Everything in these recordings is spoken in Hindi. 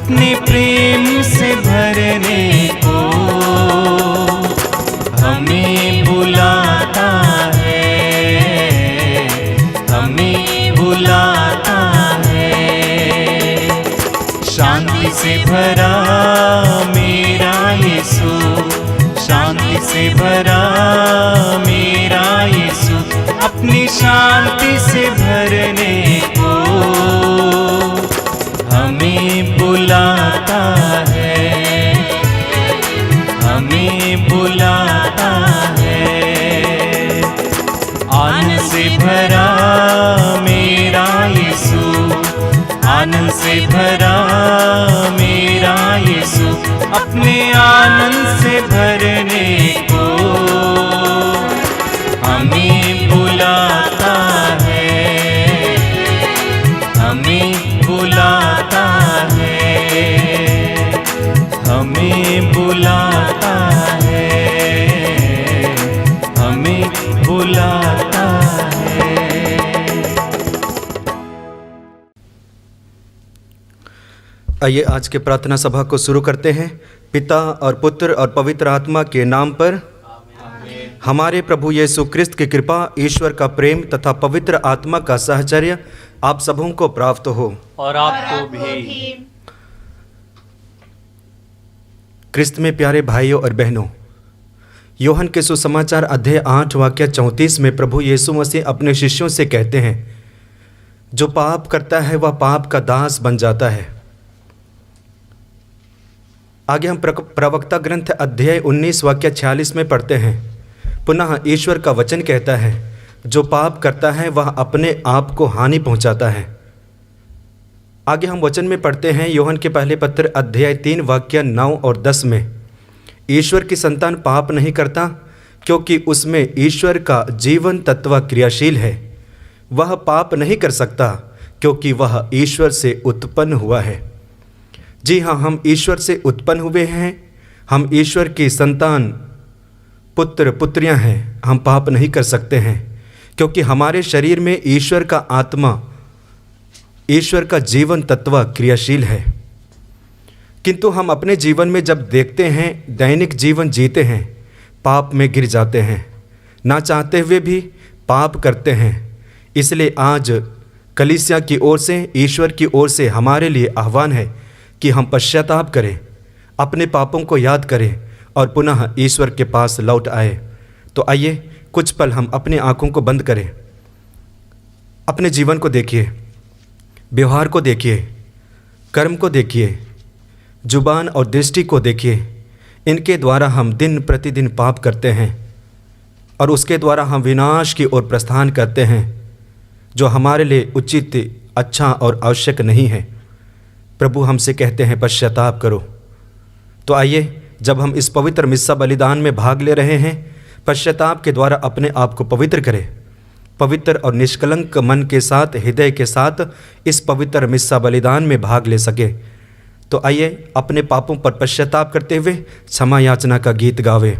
अपने प्रेम से भरने को हमें बुलाता है, हमें बुलाता है। शांति से भरा मेरा यीशु, शांति से भरा मेरा यीशु, अपनी शांति से भरने को हमें बुलाता है, हमें बुलाता है। आनंद से भरा मेरा यीशु, आनंद से भरा मेरा यीशु, अपने आनंद से भरने को हमें बुलाता है, हमें बुलाता है, हमें बुलाता है, हमें बुलाता है। आइए आज के प्रार्थना सभा को शुरू करते हैं। पिता और पुत्र और पवित्र आत्मा के नाम पर। हमारे प्रभु यीशु क्रिस्त की कृपा, ईश्वर का प्रेम तथा पवित्र आत्मा का साहचर्य आप सबों को प्राप्त हो और आपको भी। क्रिस्त में प्यारे भाइयों और बहनों, यूहन्ना के सुसमाचार अध्याय 8 वाक्य 34 में प्रभु यीशु मसीह अपने शिष्यों से कहते हैं, जो पाप करता है वह पाप का दास बन जाता है। आगे हम प्रवक्ता ग्रंथ अध्याय 19 वाक्य 46 में पढ़ते हैं, पुनः ईश्वर का वचन कहता है, जो पाप करता है वह अपने आप को हानि पहुंचाता है। आगे हम वचन में पढ़ते हैं यूहन्ना के पहले पत्र अध्याय 3 वाक्य 9 और 10 में, ईश्वर की संतान पाप नहीं करता क्योंकि उसमें ईश्वर का जीवन तत्व क्रियाशील है। वह पाप नहीं कर सकता क्योंकि वह ईश्वर से उत्पन्न हुआ है। जी हाँ, हम ईश्वर से उत्पन्न हुए हैं, हम ईश्वर की संतान पुत्र पुत्रियां हैं। हम पाप नहीं कर सकते हैं क्योंकि हमारे शरीर में ईश्वर का आत्मा, ईश्वर का जीवन तत्व क्रियाशील है। किंतु हम अपने जीवन में जब देखते हैं, दैनिक जीवन जीते हैं, पाप में गिर जाते हैं, ना चाहते हुए भी पाप करते हैं। इसलिए आज कलीसिया की ओर से, ईश्वर की ओर से हमारे लिए आह्वान है कि हम पश्चाताप करें, अपने पापों को याद करें और पुनः ईश्वर के पास लौट आए। तो आइए कुछ पल हम अपनी आंखों को बंद करें, अपने जीवन को देखिए, व्यवहार को देखिए, कर्म को देखिए, जुबान और दृष्टि को देखिए। इनके द्वारा हम दिन प्रतिदिन पाप करते हैं और उसके द्वारा हम विनाश की ओर प्रस्थान करते हैं, जो हमारे लिए उचित, अच्छा और आवश्यक नहीं है। प्रभु हमसे कहते हैं पश्चाताप करो। तो आइए, जब हम इस पवित्र मिस्सा बलिदान में भाग ले रहे हैं, पश्चाताप के द्वारा अपने आप को पवित्र करें। पवित्र और निष्कलंक मन के साथ, हृदय के साथ इस पवित्र मिस्सा बलिदान में भाग ले सके। तो आइए अपने पापों पर पश्चाताप करते हुए क्षमा याचना का गीत गावे।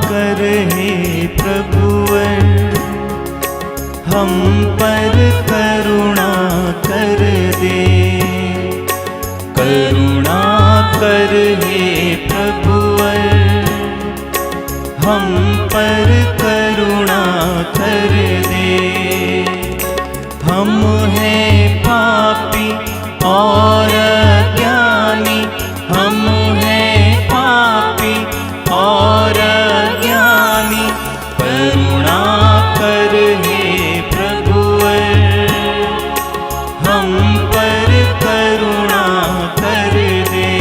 कर हे प्रभुवर, हम पर करुणा कर दे। करुणा कर हे प्रभुवर, हम पर करुणा कर दे। हम हैं पापी और अज्ञानी, हम हैं पापी और अज्ञानी। करुणा कर हे प्रभुवर, हम पर करुणा कर दे।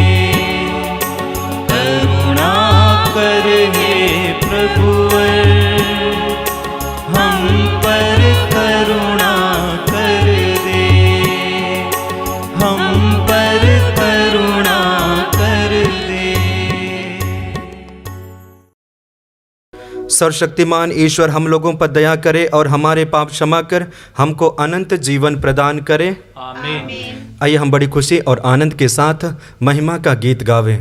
करुणा कर हे प्रभुवर, हम पर करुणा कर दे। हम पर करुणा कर दे। सर्वशक्तिमान ईश्वर हम लोगों पर दया करे और हमारे पाप क्षमा कर हमको अनंत जीवन प्रदान करे। आमीन। आइए हम बड़ी खुशी और आनंद के साथ महिमा का गीत गावें।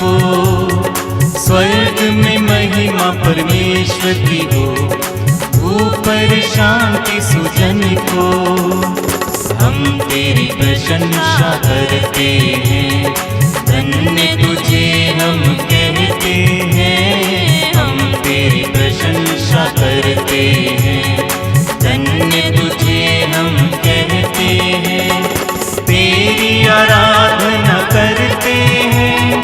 को। स्वर्ग में महिमा परमेश्वर की हो, ऊपर शांति सुजन को। हम तेरी प्रशंसा करते हैं, धन्य तुझे हम कहते हैं। हम तेरी प्रशंसा करते हैं, धन्य तुझे हम कहते हैं। तेरी आराधना करते हैं,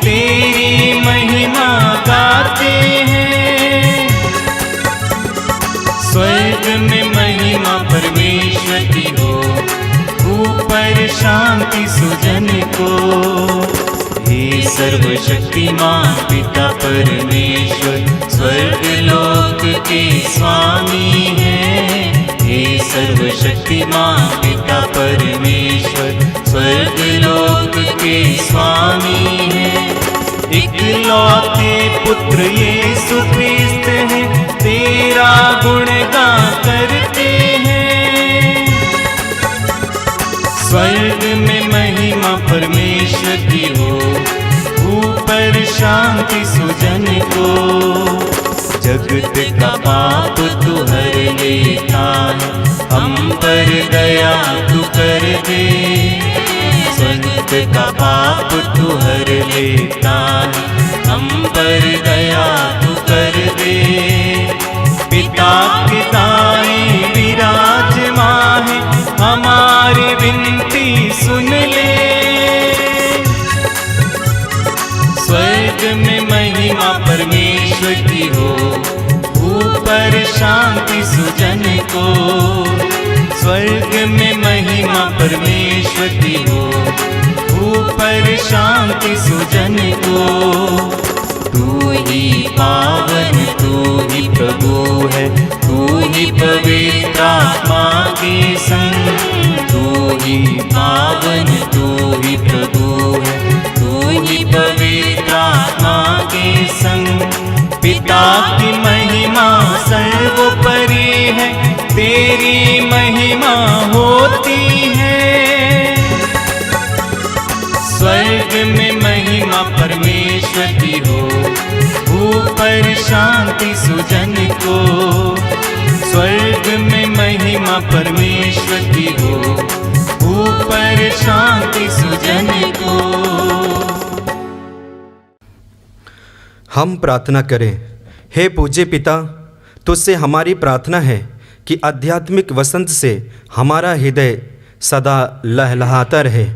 तेरी महिमा गाते हैं। स्वर्ग में महिमा परमेश्वर की हो, ऊपर शांति सुजन को। हे सर्वशक्तिमान पिता परमेश्वर, स्वर्ग लोक के स्वामी है। हे सर्वशक्तिमान पिता परमेश्वर, स्वर्ग लोक के स्वामी है। इकलौते पुत्र यीशु ख्रिस्त है, तेरा गुणगान करते हैं। स्वर्ग में महिमा परमेश्वर की हो, ऊपर शांति सुजन को। जगत का पाप तू हर लेता है, हम पर दया तू कर दे। स्वर्ग का पाप तू हर लेता है, हम पर दया तू कर दे। पिता के दाएं विराजमान है, हमारी विनती सुन ले। स्वर्ग में महिमा परमेश्वर की हो, ऊपर शांति सुजन को। स्वर्ग में महिमा परमेश्वर की हो, ऊपर शांति सुजन को। तू ही पावन, तू ही प्रभु है, तू ही पवित्र आत्मा के संग। तू ही पावन, तू ही प्रभु है, तू ही पवित्र आत्मा के संग। पिता की महिमा सर्वोपरि है, तेरी महिमा होती है। स्वर्ग में महिमा परमेश्वर की हो, ऊपर शांति सुजन को। स्वर्ग में महिमा परमेश्वर की हो, ऊपर शांति सुजन को। हम प्रार्थना करें। हे पूज्य पिता, तुझसे हमारी प्रार्थना है कि आध्यात्मिक वसंत से हमारा हृदय सदा लहलहाता रहे।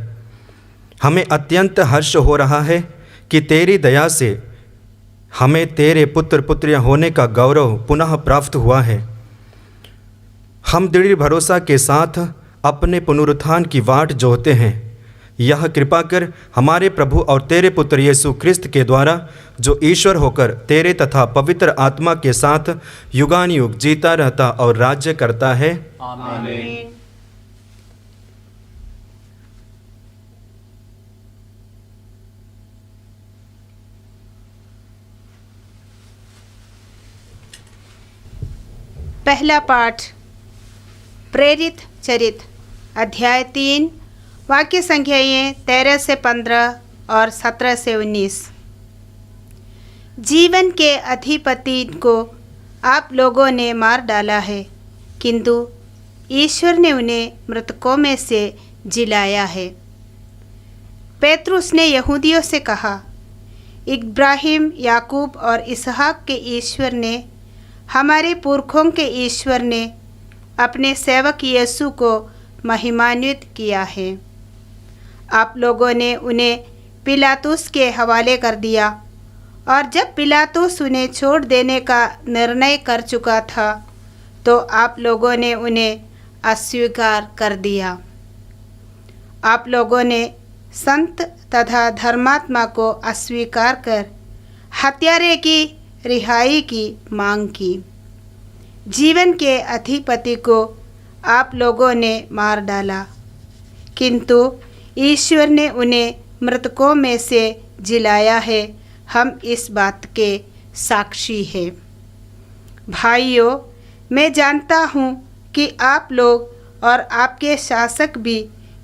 हमें अत्यंत हर्ष हो रहा है कि तेरी दया से हमें तेरे पुत्र पुत्रियां होने का गौरव पुनः प्राप्त हुआ है। हम दृढ़ भरोसा के साथ अपने पुनरुत्थान की वाट जोहते हैं। यह कृपा कर हमारे प्रभु और तेरे पुत्र यीशु ख्रिस्त के द्वारा, जो ईश्वर होकर तेरे तथा पवित्र आत्मा के साथ युगानुयुग जीता रहता और राज्य करता है। आमीन। पहला पाठ प्रेरित चरित अध्याय 3 वाक्य संख्याएँ 13 से 15 और 17 से 19। जीवन के अधिपति को आप लोगों ने मार डाला है, किंतु ईश्वर ने उन्हें मृतकों में से जिलाया है। पेतरुस ने यहूदियों से कहा, इब्राहिम, याकूब और इसहाक के ईश्वर ने, हमारे पुरखों के ईश्वर ने अपने सेवक यीशु को महिमान्वित किया है। आप लोगों ने उन्हें पिलातुस के हवाले कर दिया, और जब पिलातुस उन्हें छोड़ देने का निर्णय कर चुका था, तो आप लोगों ने उन्हें अस्वीकार कर दिया। आप लोगों ने संत तथा धर्मात्मा को अस्वीकार कर हत्यारे की रिहाई की मांग की। जीवन के अधिपति को आप लोगों ने मार डाला, किंतु ईश्वर ने उन्हें मृतकों में से जिलाया है। हम इस बात के साक्षी हैं। भाइयों, मैं जानता हूँ कि आप लोग और आपके शासक भी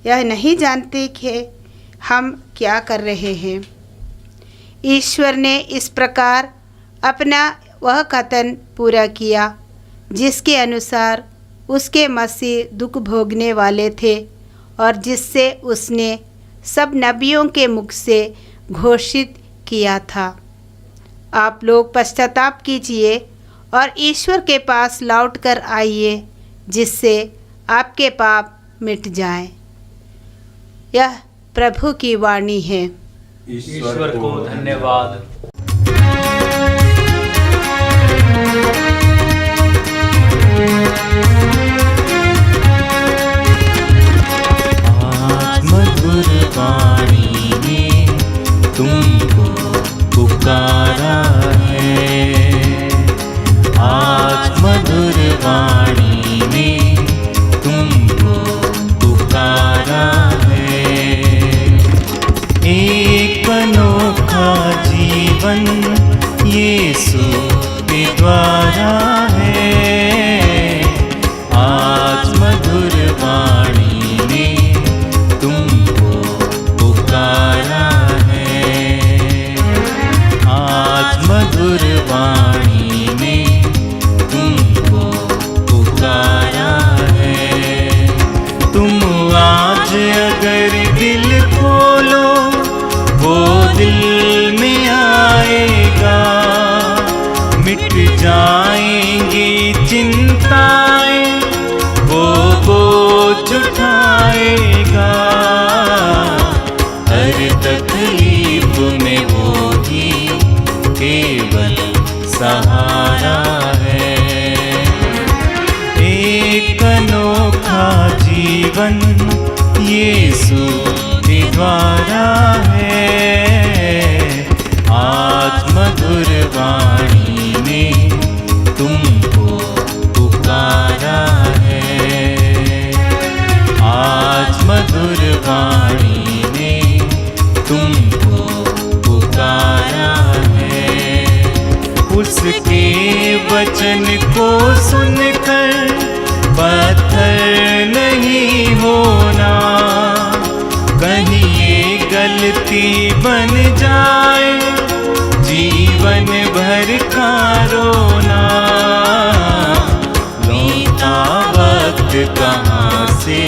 यह नहीं जानते कि हम क्या कर रहे हैं। ईश्वर ने इस प्रकार अपना वह कथन पूरा किया जिसके अनुसार उसके मसीह दुख भोगने वाले थे और जिससे उसने सब नबियों के मुख से घोषित किया था। आप लोग पश्चाताप कीजिए और ईश्वर के पास लौटकर आइए जिससे आपके पाप मिट जाएं। यह प्रभु की वाणी है। ईश्वर को धन्यवाद। आज मधुर वाणी ने तुमको पुकारा है, आज मधुर वाणी ने तुमको पुकारा है। एक अनोखा जीवन यीशु के द्वारा है, आज मधुर वाणी ने तुमको पुकारा है, आज मधुर वाणी ने तुमको पुकारा है। तुम आज अगर दिल खोलो वो दिल में आएगा, मिट जाएंगी चिंताएं वो बोझ उठाएगा। हर तकलीफ में वो ही केवल सहारा है। एक अनोखा जीवन यीशु के द्वारा है, आज मधुर वाणी ने तुमको पुकारा है, आज मधुर वाणी ने तुमको पुकारा है। उसके वचन को सुनकर पत्थर नहीं होना, कहीं ये गलती बन जाए जीवन भर का रोना। बीता वक्त कहाँ से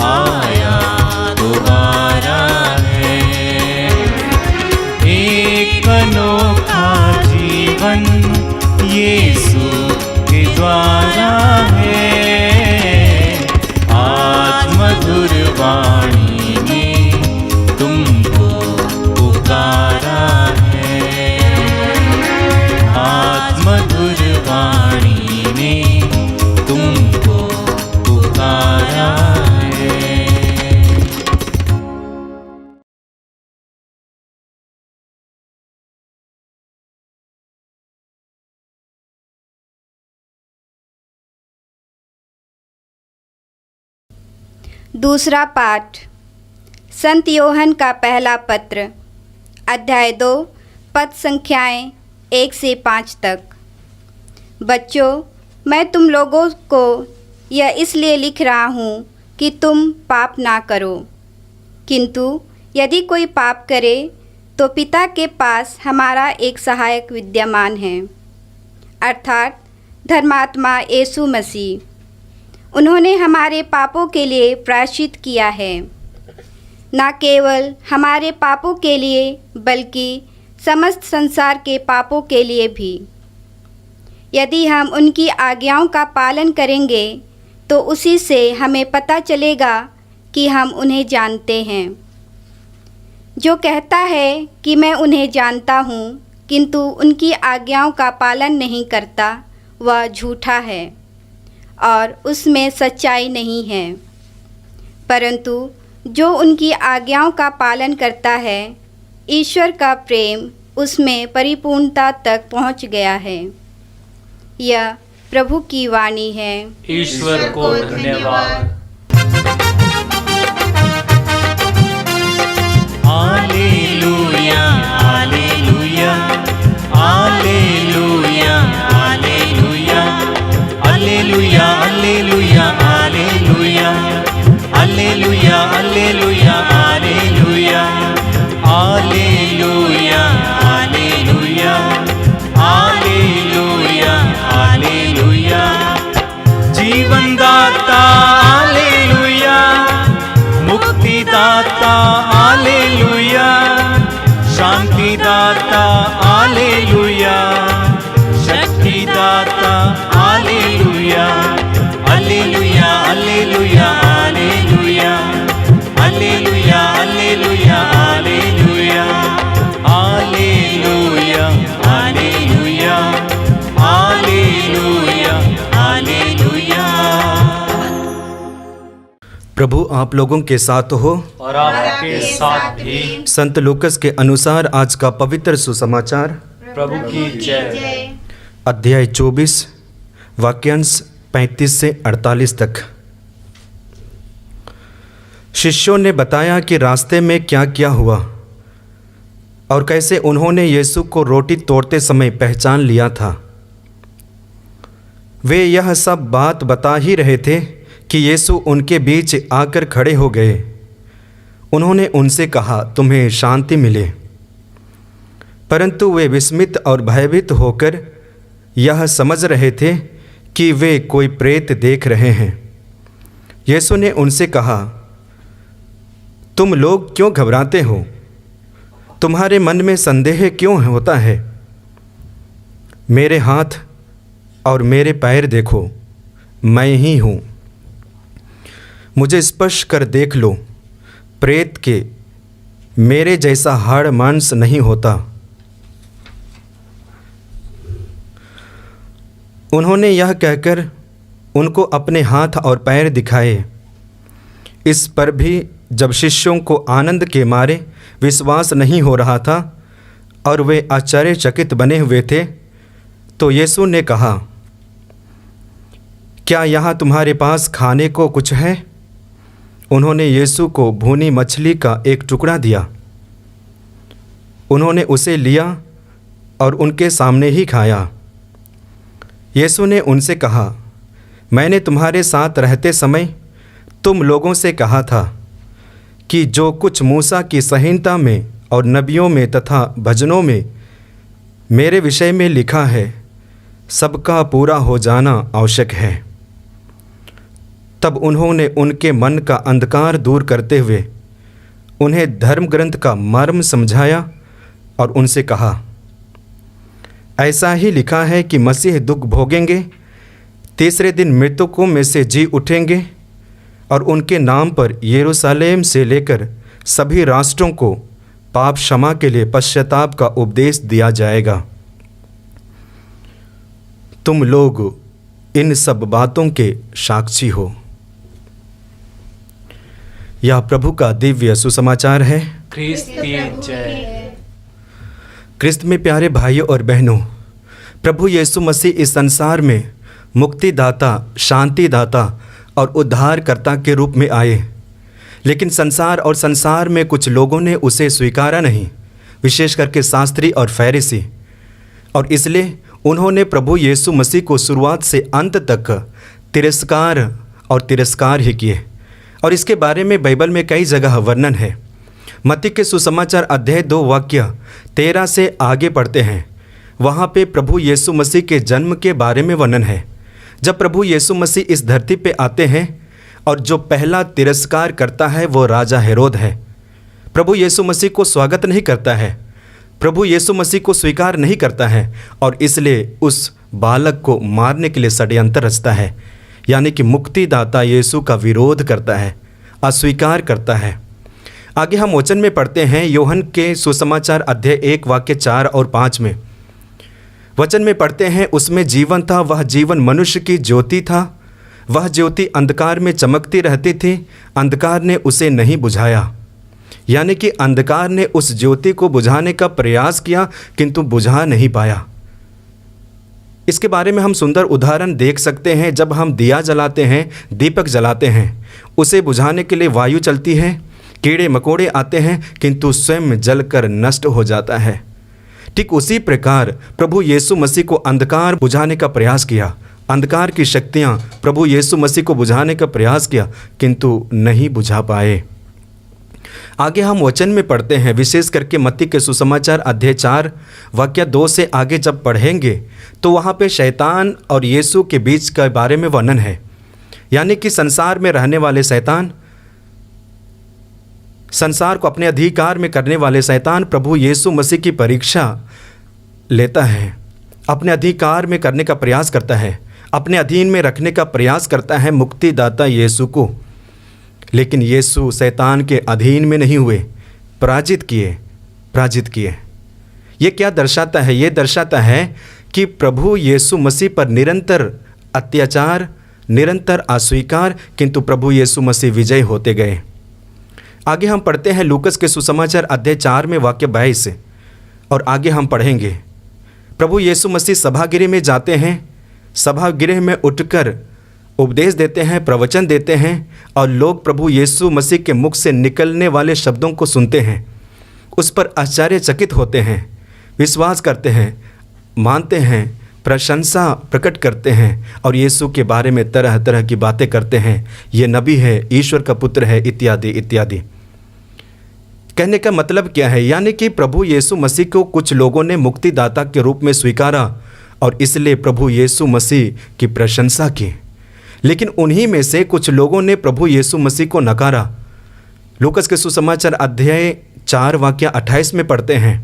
आया दोबारा है, एक अनोखा जीवन यीशु के द्वारा है, आज मधुर वाणी ने तुमको पुकारा है, आज मधुर वाणी ने तुमको पुकारा है। दूसरा पाठ संत योहन का पहला पत्र, अध्याय 2, पद संख्याएं 1 से 5 तक। बच्चों, मैं तुम लोगों को यह इसलिए लिख रहा हूँ कि तुम पाप ना करो, किंतु यदि कोई पाप करे तो पिता के पास हमारा एक सहायक विद्यमान है, अर्थात धर्मात्मा यीशु मसीह। उन्होंने हमारे पापों के लिए प्रायश्चित किया है, न केवल हमारे पापों के लिए बल्कि समस्त संसार के पापों के लिए भी। यदि हम उनकी आज्ञाओं का पालन करेंगे तो उसी से हमें पता चलेगा कि हम उन्हें जानते हैं। जो कहता है कि मैं उन्हें जानता हूँ किंतु उनकी आज्ञाओं का पालन नहीं करता, वह झूठा है और उसमें सच्चाई नहीं है। परंतु जो उनकी आज्ञाओं का पालन करता है, ईश्वर का प्रेम उसमें परिपूर्णता तक पहुँच गया है। यह प्रभु की वाणी है। ईश्वर को धन्यवाद। Hallelujah hallelujah hallelujah hallelujah hallelujah hallelujah hallelujah hallelujah hallelujah hallelujah hallelujah जीवन दाता हालेलुया, मुक्ति दाता हालेलुया, शांति दाता हालेलुया, शक्ति दाता hallelujah, hallelujah hallelujah hallelujah, hallelujah hallelujah hallelujah, hallelujah hallelujah hallelujah hallelujah. प्रभु आप लोगों के साथ हो। और आपके साथ भी। संत लूकस के अनुसार आज का पवित्र सुसमाचार प्रभु की जय। अध्याय 24 वाक्यांश 35 से 48 तक। शिष्यों ने बताया कि रास्ते में क्या क्या हुआ और कैसे उन्होंने यीशु को रोटी तोड़ते समय पहचान लिया था। वे यह सब बात बता ही रहे थे कि यीशु उनके बीच आकर खड़े हो गए। उन्होंने उनसे कहा, तुम्हें शांति मिले। परंतु वे विस्मित और भयभीत होकर यह समझ रहे थे कि वे कोई प्रेत देख रहे हैं। यीशु ने उनसे कहा, तुम लोग क्यों घबराते हो? तुम्हारे मन में संदेह क्यों होता है? मेरे हाथ और मेरे पैर देखो, मैं ही हूँ। मुझे स्पर्श कर देख लो। प्रेत के मेरे जैसा हाड़ मांस नहीं होता। उन्होंने यह कहकर उनको अपने हाथ और पैर दिखाए। इस पर भी जब शिष्यों को आनंद के मारे विश्वास नहीं हो रहा था और वे आश्चर्यचकित बने हुए थे, तो यीशु ने कहा, क्या यहाँ तुम्हारे पास खाने को कुछ है? उन्होंने यीशु को भुनी मछली का एक टुकड़ा दिया। उन्होंने उसे लिया और उनके सामने ही खाया। यीशु ने उनसे कहा, मैंने तुम्हारे साथ रहते समय तुम लोगों से कहा था कि जो कुछ मूसा की संहिता में और नबियों में तथा भजनों में मेरे विषय में लिखा है, सबका पूरा हो जाना आवश्यक है। तब उन्होंने उनके मन का अंधकार दूर करते हुए उन्हें धर्म ग्रंथ का मर्म समझाया और उनसे कहा, ऐसा ही लिखा है कि मसीह दुख भोगेंगे, तीसरे दिन मृतकों में से जी उठेंगे और उनके नाम पर यरूशलेम से लेकर सभी राष्ट्रों को पाप क्षमा के लिए पश्चाताप का उपदेश दिया जाएगा। तुम लोग इन सब बातों के साक्षी हो। यह प्रभु का दिव्य सुसमाचार है। ख्रिस्त की जय। क्रिस्त में प्यारे भाइयों और बहनों, प्रभु यीशु मसीह इस संसार में मुक्तिदाता, शांतिदाता और उद्धारकर्ता के रूप में आए, लेकिन संसार में कुछ लोगों ने उसे स्वीकारा नहीं, विशेष करके शास्त्री और फरीसी, और इसलिए उन्होंने प्रभु यीशु मसीह को शुरुआत से अंत तक तिरस्कार ही किए। और इसके बारे में बाइबल में कई जगह वर्णन है। मत्ती के सुसमाचार अध्याय 2 वाक्य 13 से आगे पढ़ते हैं। वहाँ पे प्रभु यीशु मसीह के जन्म के बारे में वर्णन है। जब प्रभु यीशु मसीह इस धरती पे आते हैं और जो पहला तिरस्कार करता है वो राजा हेरोद है। प्रभु यीशु मसीह को स्वागत नहीं करता है, प्रभु यीशु मसीह को स्वीकार नहीं करता है और इसलिए उस बालक को मारने के लिए षड्यंत्र रचता है, यानी कि मुक्तिदाता यीशु का विरोध करता है, अस्वीकार करता है। आगे हम वचन में पढ़ते हैं यूहन्ना के सुसमाचार अध्याय 1 वाक्य 4 और 5 में। वचन में पढ़ते हैं, उसमें जीवन था, वह जीवन मनुष्य की ज्योति था, वह ज्योति अंधकार में चमकती रहती थी, अंधकार ने उसे नहीं बुझाया। यानी कि अंधकार ने उस ज्योति को बुझाने का प्रयास किया किंतु बुझा नहीं पाया। इसके बारे में हम सुंदर उदाहरण देख सकते हैं। जब हम दिया जलाते हैं, दीपक जलाते हैं, उसे बुझाने के लिए वायु चलती है, कीड़े मकोड़े आते हैं किंतु स्वयं जलकर नष्ट हो जाता है। ठीक उसी प्रकार प्रभु यीशु मसीह को अंधकार बुझाने का प्रयास किया, अंधकार की शक्तियाँ प्रभु यीशु मसीह को बुझाने का प्रयास किया किंतु नहीं बुझा पाए। आगे हम वचन में पढ़ते हैं, विशेष करके मत्ती के सुसमाचार अध्याय 4 वाक्य 2 से आगे जब पढ़ेंगे तो वहाँ पे शैतान और यीशु के बीच के बारे में वर्णन है। यानी कि संसार में रहने वाले शैतान, संसार को अपने अधिकार में करने वाले शैतान प्रभु यीशु मसीह की परीक्षा लेता है, अपने अधिकार में करने का प्रयास करता है, अपने अधीन में रखने का प्रयास करता है मुक्तिदाता यीशु को। लेकिन यीशु शैतान के अधीन में नहीं हुए, पराजित किए। ये क्या दर्शाता है? ये दर्शाता है कि प्रभु यीशु मसीह पर निरंतर अत्याचार, निरंतर अस्वीकार, किंतु प्रभु यीशु मसीह विजय होते गए। आगे हम पढ़ते हैं लूकस के सुसमाचार अध्याय 4 में वाक्य 22 से, और आगे हम पढ़ेंगे। प्रभु यीशु मसीह सभागृह में जाते हैं, सभागृह में उठकर उपदेश देते हैं, प्रवचन देते हैं, और लोग प्रभु यीशु मसीह के मुख से निकलने वाले शब्दों को सुनते हैं, उस पर आश्चर्यचकित होते हैं, विश्वास करते हैं, मानते हैं, प्रशंसा प्रकट करते हैं और यीशु के बारे में तरह तरह की बातें करते हैं। ये नबी है, ईश्वर का पुत्र है, इत्यादि इत्यादि। कहने का मतलब क्या है? यानी कि प्रभु यीशु मसीह को कुछ लोगों ने मुक्तिदाता के रूप में स्वीकारा और इसलिए प्रभु यीशु मसीह की प्रशंसा की, लेकिन उन्हीं में से कुछ लोगों ने प्रभु यीशु मसीह को नकारा। लूकस के सुसमाचार अध्याय 4 वाक्य 28 में पढ़ते हैं,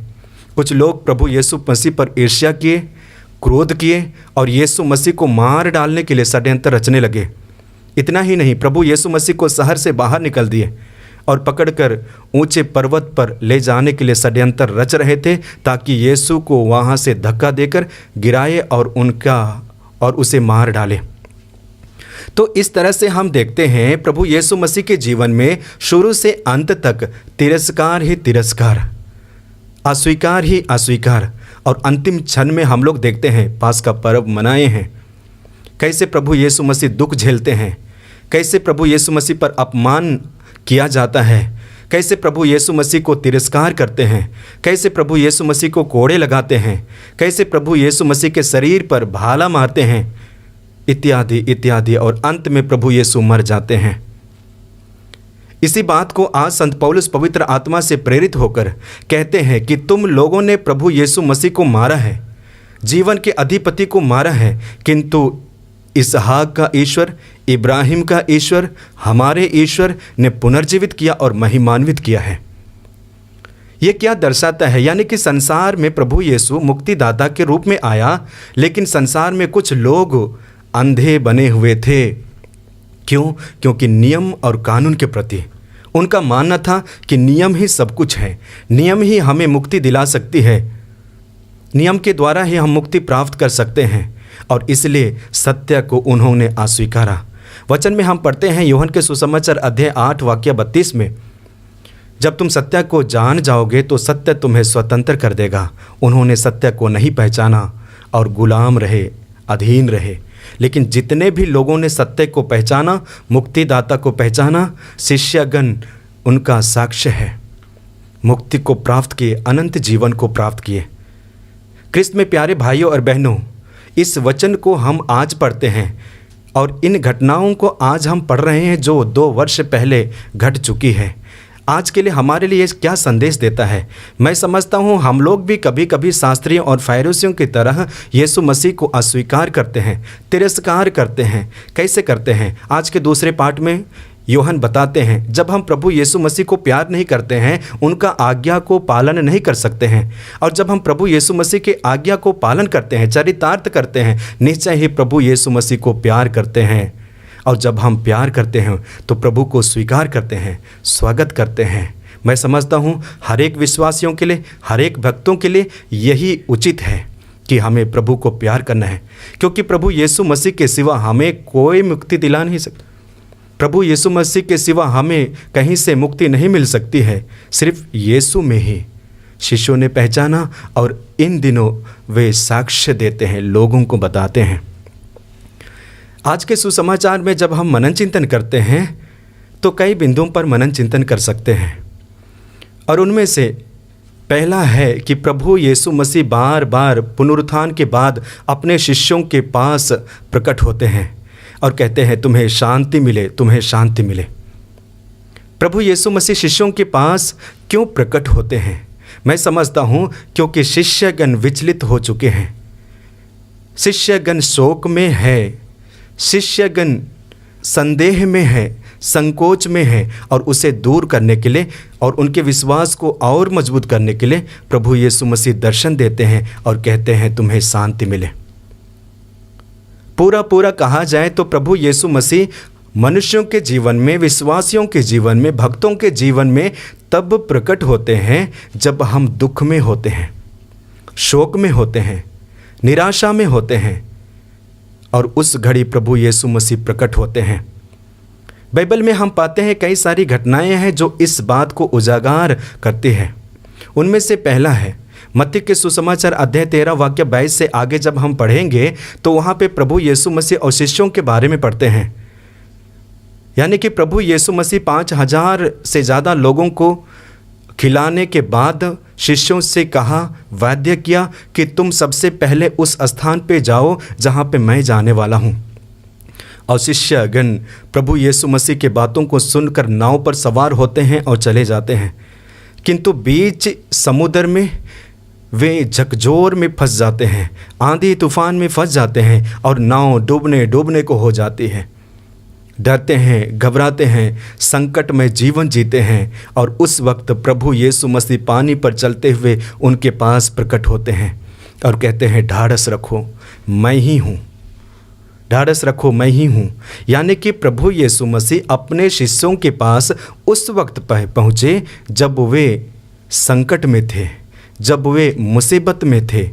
कुछ लोग प्रभु यीशु मसीह पर ईर्ष्या किए, क्रोध किए और यीशु मसीह को मार डालने के लिए षड्यंत्र रचने लगे। इतना ही नहीं, प्रभु यीशु मसीह को शहर से बाहर निकल दिए और पकड़कर ऊंचे पर्वत पर ले जाने के लिए षड्यंत्र रच रहे थे, ताकि यीशु को वहां से धक्का देकर गिराए और उसे मार डाले। तो इस तरह से हम देखते हैं प्रभु यीशु मसीह के जीवन में शुरू से अंत तक तिरस्कार ही तिरस्कार, अस्वीकार ही अस्वीकार, और अंतिम क्षण में हम लोग देखते हैं पास्का पर्व मनाए हैं, कैसे प्रभु यीशु मसीह दुख झेलते हैं, कैसे प्रभु यीशु मसीह पर अपमान किया जाता है, कैसे प्रभु यीशु मसीह को तिरस्कार करते हैं, कैसे प्रभु यीशु मसीह को कोड़े लगाते हैं, कैसे प्रभु यीशु मसीह के शरीर पर भाला मारते हैं, इत्यादि इत्यादि, और अंत में प्रभु यीशु मर जाते हैं। इसी बात को आज संत पौलुस पवित्र आत्मा से प्रेरित होकर कहते हैं कि तुम लोगों ने प्रभु यीशु मसीह को मारा है, जीवन के अधिपति को मारा है, किंतु इसहाक का ईश्वर, इब्राहिम का ईश्वर, हमारे ईश्वर ने पुनर्जीवित किया और महिमान्वित किया है। ये क्या दर्शाता है? यानी कि संसार में प्रभु यीशु मुक्तिदाता के रूप में आया, लेकिन संसार में कुछ लोग अंधे बने हुए थे। क्यों? क्योंकि नियम और कानून के प्रति उनका मानना था कि नियम ही सब कुछ है, नियम ही हमें मुक्ति दिला सकती है, नियम के द्वारा ही हम मुक्ति प्राप्त कर सकते हैं, और इसलिए सत्य को उन्होंने अस्वीकारा। वचन में हम पढ़ते हैं यूहन्ना के सुसमाचार अध्याय 8 वाक्य 32 में, जब तुम सत्य को जान जाओगे तो सत्य तुम्हें स्वतंत्र कर देगा। उन्होंने सत्य को नहीं पहचाना और गुलाम रहे, अधीन रहे। लेकिन जितने भी लोगों ने सत्य को पहचाना, मुक्तिदाता को पहचाना, शिष्यगण उनका साक्ष्य है, मुक्ति को प्राप्त किए, अनंत जीवन को प्राप्त किए। क्रिस्त में प्यारे भाइयों और बहनों, इस वचन को हम आज पढ़ते हैं और इन घटनाओं को आज हम पढ़ रहे हैं जो 2 वर्ष पहले घट चुकी है। आज के लिए हमारे लिए क्या संदेश देता है? मैं समझता हूँ हम लोग भी कभी कभी शास्त्रियों और फरीसियों की तरह यीशु मसीह को अस्वीकार करते हैं, तिरस्कार करते हैं। कैसे करते हैं? आज के दूसरे पाठ में यूहन्ना बताते हैं, जब हम प्रभु यीशु मसीह को प्यार नहीं करते हैं, उनका आज्ञा को पालन नहीं कर सकते हैं, और जब हम प्रभु यीशु मसीह के आज्ञा को पालन करते हैं, चरितार्थ करते हैं, निश्चय ही प्रभु यीशु मसीह को प्यार करते हैं। और जब हम प्यार करते हैं तो प्रभु को स्वीकार करते हैं, स्वागत करते हैं। मैं समझता हूँ हर एक विश्वासियों के लिए, हर एक भक्तों के लिए यही उचित है कि हमें प्रभु को प्यार करना है, क्योंकि प्रभु यीशु मसीह के सिवा हमें कोई मुक्ति दिला नहीं सकता। प्रभु यीशु मसीह के सिवा हमें कहीं से मुक्ति नहीं मिल सकती है, सिर्फ यीशु में ही। शिष्यों ने पहचाना और इन दिनों वे साक्ष्य देते हैं, लोगों को बताते हैं। आज के सुसमाचार में जब हम मनन चिंतन करते हैं तो कई बिंदुओं पर मनन चिंतन कर सकते हैं, और उनमें से पहला है कि प्रभु यीशु मसीह बार बार पुनरुत्थान के बाद अपने शिष्यों के पास प्रकट होते हैं और कहते हैं तुम्हें शांति मिले, तुम्हें शांति मिले। प्रभु यीशु मसीह शिष्यों के पास क्यों प्रकट होते हैं? मैं समझता हूँ क्योंकि शिष्यगण विचलित हो चुके हैं, शिष्यगण शोक में है, शिष्यगण संदेह में है, संकोच में है, और उसे दूर करने के लिए और उनके विश्वास को और मजबूत करने के लिए प्रभु यीशु मसीह दर्शन देते हैं और कहते हैं तुम्हें शांति मिले। पूरा कहा जाए तो प्रभु यीशु मसीह मनुष्यों के जीवन में, विश्वासियों के जीवन में, भक्तों के जीवन में तब प्रकट होते हैं जब हम दुख में होते हैं, शोक में होते हैं, निराशा में होते हैं, और उस घड़ी प्रभु यीशु मसीह प्रकट होते हैं। बाइबल में हम पाते हैं कई सारी घटनाएं हैं जो इस बात को उजागर करती हैं। उनमें से पहला है मत्ती के सुसमाचार अध्याय 13 वाक्य 22 से आगे जब हम पढ़ेंगे तो वहाँ पे प्रभु यीशु मसीह और शिष्यों के बारे में पढ़ते हैं। यानी कि प्रभु यीशु मसीह 5000 से ज़्यादा लोगों को खिलाने के बाद शिष्यों से कहा, वाद्य किया कि तुम सबसे पहले उस स्थान पे जाओ जहाँ पे मैं जाने वाला हूँ। और शिष्यगण प्रभु यीशु मसीह के बातों को सुनकर नाव पर सवार होते हैं और चले जाते हैं, किंतु बीच समुद्र में वे झकझोर में फंस जाते हैं, आंधी तूफान में फंस जाते हैं और नाव डूबने को हो जाती है। डरते हैं, घबराते हैं, संकट में जीवन जीते हैं, और उस वक्त प्रभु यीशु मसीह पानी पर चलते हुए उनके पास प्रकट होते हैं और कहते हैं ढाढ़स रखो मैं ही हूँ, ढाढ़स रखो मैं ही हूँ। यानी कि प्रभु यीशु मसीह अपने शिष्यों के पास उस वक्त पहुँचे जब वे संकट में थे, जब वे मुसीबत में थे,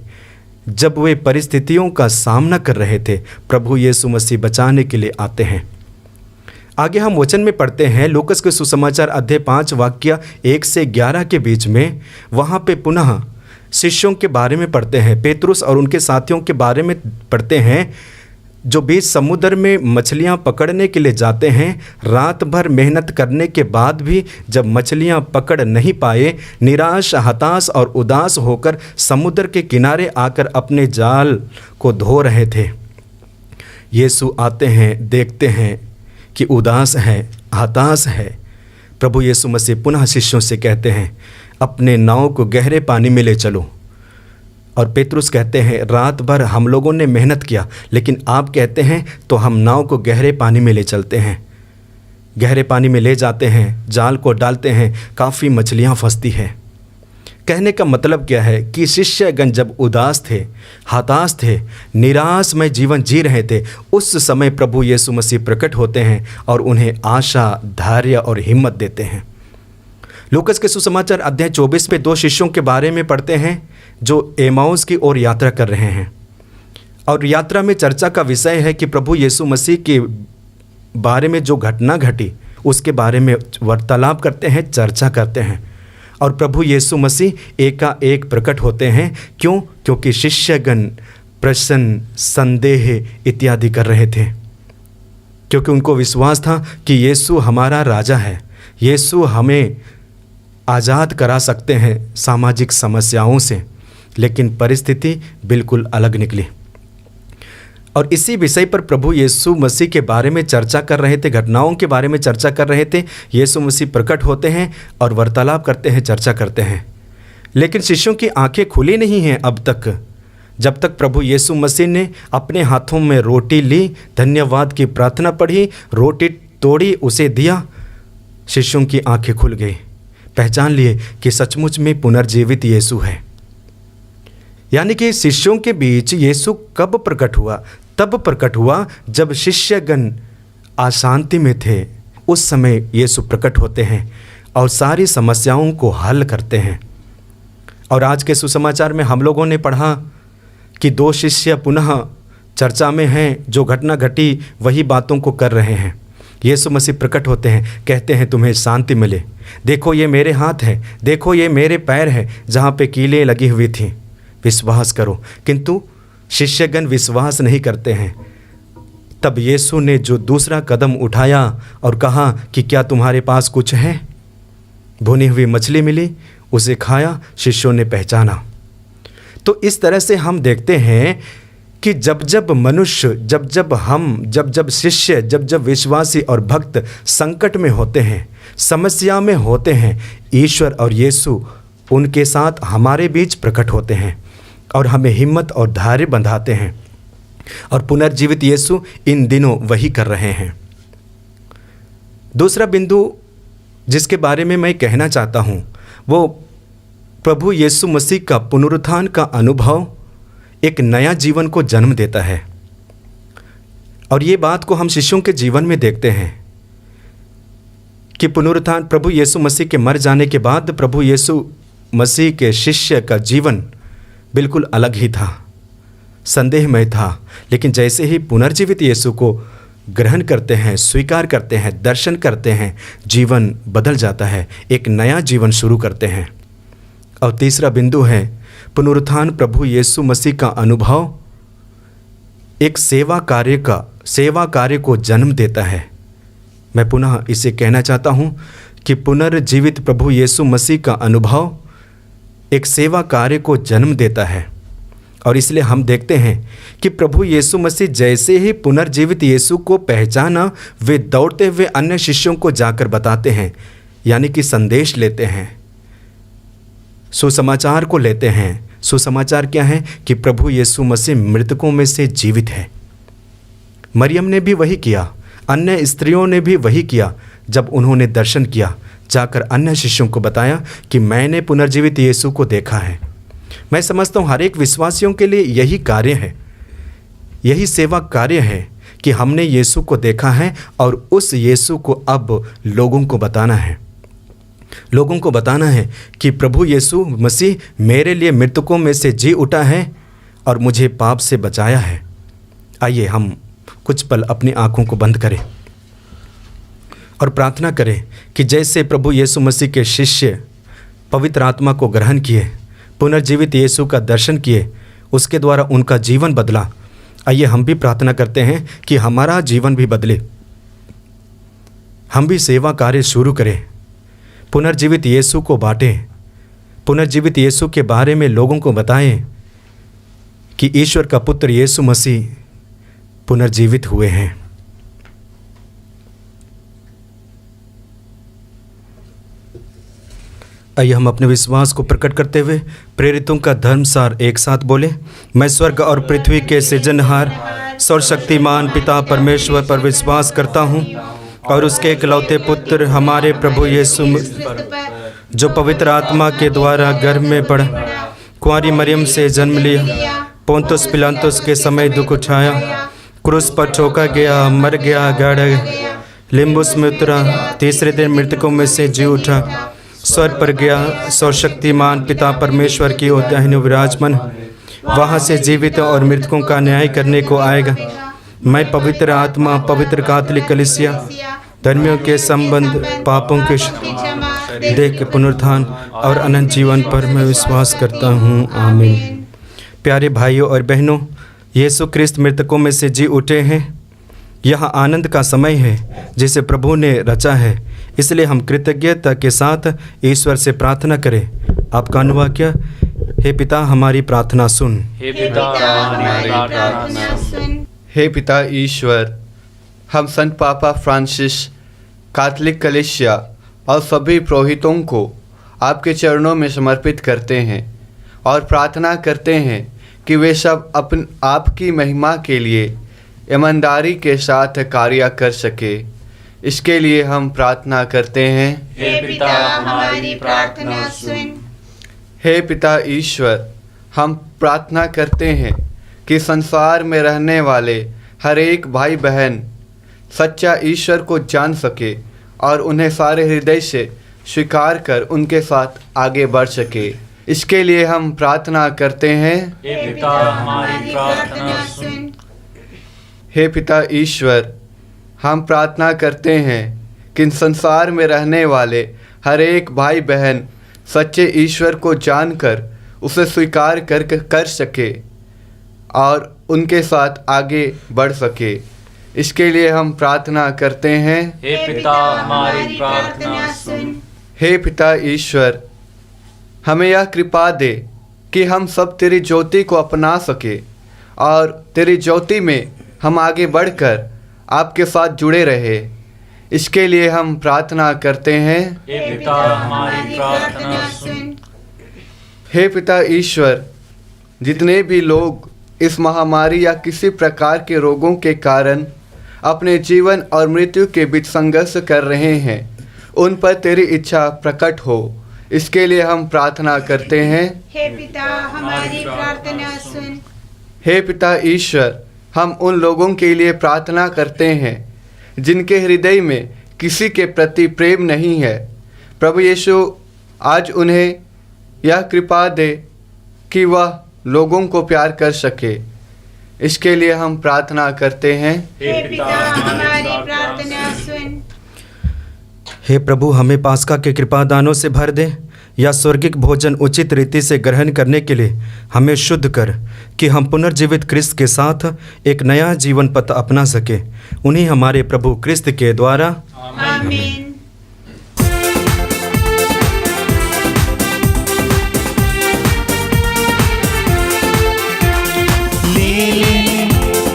जब वे परिस्थितियों का सामना कर रहे थे। प्रभु यीशु मसीह बचाने के लिए आते हैं। आगे हम वचन में पढ़ते हैं लूकस के सुसमाचार अध्याय 5 वाक्य 1 से 11 के बीच में। वहाँ पे पुनः शिष्यों के बारे में पढ़ते हैं, पेतरुस और उनके साथियों के बारे में पढ़ते हैं जो बीच समुद्र में मछलियाँ पकड़ने के लिए जाते हैं। रात भर मेहनत करने के बाद भी जब मछलियाँ पकड़ नहीं पाए, निराश, हताश और उदास होकर समुद्र के किनारे आकर अपने जाल को धो रहे थे। यीशु आते हैं, देखते हैं कि उदास है, हताश है। प्रभु यीशु मसीह पुनः शिष्यों से कहते हैं अपने नाव को गहरे पानी में ले चलो। और पेतरुस कहते हैं रात भर हम लोगों ने मेहनत किया, लेकिन आप कहते हैं तो हम नाव को गहरे पानी में ले चलते हैं। गहरे पानी में ले जाते हैं, जाल को डालते हैं, काफ़ी मछलियाँ फंसती हैं। कहने का मतलब क्या है कि शिष्यगण जब उदास थे, हताश थे, निराश में जीवन जी रहे थे, उस समय प्रभु यीशु मसीह प्रकट होते हैं और उन्हें आशा, धैर्य और हिम्मत देते हैं। लूकस के सुसमाचार अध्याय 24 पे 2 शिष्यों के बारे में पढ़ते हैं जो एमाउस की ओर यात्रा कर रहे हैं। और यात्रा में चर्चा का विषय है कि प्रभु यीशु मसीह के बारे में जो घटना घटी उसके बारे में वार्तालाप करते हैं, चर्चा करते हैं। और प्रभु यीशु मसीह एकाएक प्रकट होते हैं। क्यों? क्योंकि शिष्यगण प्रश्न, संदेह इत्यादि कर रहे थे, क्योंकि उनको विश्वास था कि यीशु हमारा राजा है, यीशु हमें आज़ाद करा सकते हैं सामाजिक समस्याओं से। लेकिन परिस्थिति बिल्कुल अलग निकली। और इसी विषय पर प्रभु यीशु मसीह के बारे में चर्चा कर रहे थे, घटनाओं के बारे में चर्चा कर रहे थे। यीशु मसीह प्रकट होते हैं और वार्तालाप करते हैं, चर्चा करते हैं। लेकिन शिष्यों की आंखें खुली नहीं हैं अब तक, जब तक प्रभु यीशु मसीह ने अपने हाथों में रोटी ली, धन्यवाद की प्रार्थना पढ़ी, रोटी तोड़ी, उसे दिया। शिष्यों की आंखें खुल गई, पहचान लिए कि सचमुच में पुनर्जीवित यीशु है। यानी कि शिष्यों के बीच यीशु कब प्रकट हुआ? तब प्रकट हुआ जब शिष्यगण अशांति में थे। उस समय यीशु प्रकट होते हैं और सारी समस्याओं को हल करते हैं। और आज के सुसमाचार में हम लोगों ने पढ़ा कि 2 शिष्य पुनः चर्चा में हैं, जो घटना घटी वही बातों को कर रहे हैं। यीशु मसीह प्रकट होते हैं, कहते हैं तुम्हें शांति मिले, देखो ये मेरे हाथ है, देखो ये मेरे पैर है जहाँ पे कीलें लगी हुई थी, विश्वास करो। किंतु शिष्यगण विश्वास नहीं करते हैं। तब यीशु ने जो दूसरा कदम उठाया और कहा कि क्या तुम्हारे पास कुछ है? भुनी हुई मछली मिली, उसे खाया, शिष्यों ने पहचाना। तो इस तरह से हम देखते हैं कि जब जब मनुष्य, जब जब शिष्य, जब जब विश्वासी और भक्त संकट में होते हैं, समस्या में होते हैं, ईश्वर और यीशु उनके साथ हमारे बीच प्रकट होते हैं और हमें हिम्मत और धैर्य बंधाते हैं। और पुनर्जीवित यीशु इन दिनों वही कर रहे हैं। दूसरा बिंदु जिसके बारे में मैं कहना चाहता हूँ वो प्रभु यीशु मसीह का पुनरुत्थान का अनुभव एक नया जीवन को जन्म देता है। और ये बात को हम शिष्यों के जीवन में देखते हैं कि पुनरुत्थान प्रभु यीशु मसीह के मर जाने के बाद प्रभु यीशु मसीह के शिष्य का जीवन बिल्कुल अलग ही था, संदेहमय था। लेकिन जैसे ही पुनर्जीवित यीशु को ग्रहण करते हैं, स्वीकार करते हैं, दर्शन करते हैं, जीवन बदल जाता है, एक नया जीवन शुरू करते हैं। और तीसरा बिंदु है पुनरुत्थान प्रभु यीशु मसीह का अनुभव एक सेवा कार्य को जन्म देता है। मैं पुनः इसे कहना चाहता हूँ कि पुनर्जीवित प्रभु यीशु मसीह का अनुभव एक सेवा कार्य को जन्म देता है। और इसलिए हम देखते हैं कि प्रभु यीशु मसीह जैसे ही पुनर्जीवित यीशु को पहचाना, वे दौड़ते हुए अन्य शिष्यों को जाकर बताते हैं, यानी कि संदेश लेते हैं, सुसमाचार को लेते हैं। सुसमाचार क्या है कि प्रभु यीशु मसीह मृतकों में से जीवित है। मरियम ने भी वही किया, अन्य स्त्रियों ने भी वही किया। जब उन्होंने दर्शन किया, जाकर अन्य शिष्यों को बताया कि मैंने पुनर्जीवित यीशु को देखा है। मैं समझता हूँ हर एक विश्वासियों के लिए यही कार्य है, यही सेवा कार्य है कि हमने यीशु को देखा है और उस यीशु को अब लोगों को बताना है। लोगों को बताना है कि प्रभु यीशु मसीह मेरे लिए मृतकों में से जी उठा है और मुझे पाप से बचाया है। आइए हम कुछ पल अपनी आंखों को बंद करें और प्रार्थना करें कि जैसे प्रभु यीशु मसीह के शिष्य पवित्र आत्मा को ग्रहण किए, पुनर्जीवित यीशु का दर्शन किए, उसके द्वारा उनका जीवन बदला। आइए हम भी प्रार्थना करते हैं कि हमारा जीवन भी बदले, हम भी सेवा कार्य शुरू करें, पुनर्जीवित यीशु को बांटें, पुनर्जीवित यीशु के बारे में लोगों को बताएं कि ईश्वर का पुत्र यीशु मसीह पुनर्जीवित हुए हैं। आइए हम अपने विश्वास को प्रकट करते हुए प्रेरितों का धर्मसार एक साथ बोले। मैं स्वर्ग और पृथ्वी के सृजनहार सर्वशक्तिमान पिता परमेश्वर पर विश्वास करता हूँ और उसके इकलौते पुत्र हमारे प्रभु यीशु जो पवित्र आत्मा के द्वारा गर्भ में पड़ा, कुंवारी मरियम से जन्म लिया, पोंतुस पिलातुस के समय दुख उठाया, क्रूस पर ठोका गया, मर गया, गाड़ा गया, लिम्बुस में उतरा, तीसरे दिन मृतकों में से जी उठा, स्वर्ग पर गया, सर्वशक्तिमान पिता परमेश्वर की ओर दाहिने विराजमान, वहाँ से जीवित और मृतकों का न्याय करने को आएगा। मैं पवित्र आत्मा, पवित्र कैथोलिक कलीसिया, धर्मियों के संबंध, पापों के देह के पुनरुत्थान और अनंत जीवन पर मैं विश्वास करता हूँ। आमीन। प्यारे भाइयों और बहनों, यीशु ख्रिस्त मृतकों में से जी उठे हैं। यह आनंद का समय है जिसे प्रभु ने रचा है, इसलिए हम कृतज्ञता के साथ ईश्वर से प्रार्थना करें। आपका अनुवाक्य, हे पिता हमारी प्रार्थना सुन। हे पिता हमारी प्रार्थना सुन। हे पिता ईश्वर, हम संत पापा फ्रांसिस, कैथोलिक कलीसिया और सभी पुरोहितों को आपके चरणों में समर्पित करते हैं और प्रार्थना करते हैं कि वे सब आपकी महिमा के लिए ईमानदारी के साथ कार्य कर सके। इसके लिए हम प्रार्थना करते हैं। हे पिता हमारी प्रार्थना सुन। हे पिता ईश्वर, हम प्रार्थना करते हैं कि संसार में रहने वाले हर एक भाई बहन सच्चा ईश्वर को जान सके और उन्हें सारे हृदय से स्वीकार कर उनके साथ आगे बढ़ सके। इसके लिए हम प्रार्थना करते हैं। हे पिता हमारी प्रार्थना सुन। हे पिता ईश्वर, हम प्रार्थना करते हैं कि संसार में रहने वाले हर एक भाई बहन सच्चे ईश्वर को जानकर उसे स्वीकार कर सके और उनके साथ आगे बढ़ सके। इसके लिए हम प्रार्थना करते हैं। हे पिता हमारी प्रार्थना सुन। हे पिता ईश्वर, हमें यह कृपा दे कि हम सब तेरी ज्योति को अपना सके और तेरी ज्योति में हम आगे बढ़कर आपके साथ जुड़े रहे। इसके लिए हम प्रार्थना करते हैं। हे पिता हमारी प्रार्थना सुन। हे पिता ईश्वर, जितने भी लोग इस महामारी या किसी प्रकार के रोगों के कारण अपने जीवन और मृत्यु के बीच संघर्ष कर रहे हैं, उन पर तेरी इच्छा प्रकट हो, इसके लिए हम प्रार्थना करते हैं। हे पिता हमारी प्रार्थना सुन। हे पिता ईश्वर, हम उन लोगों के लिए प्रार्थना करते हैं जिनके हृदय में किसी के प्रति प्रेम नहीं है। प्रभु यीशु, आज उन्हें यह कृपा दे कि वह लोगों को प्यार कर सके, इसके लिए हम प्रार्थना करते हैं। हे पिता हमारी प्रार्थना सुन। हे प्रभु, हमें पास्का के कृपा दानों से भर दे, या स्वर्गिक भोजन उचित रीति से ग्रहण करने के लिए हमें शुद्ध कर, कि हम पुनर्जीवित क्रिस्त के साथ एक नया जीवन पथ अपना सके। उन्हीं हमारे प्रभु क्रिस्त के द्वारा आमीन।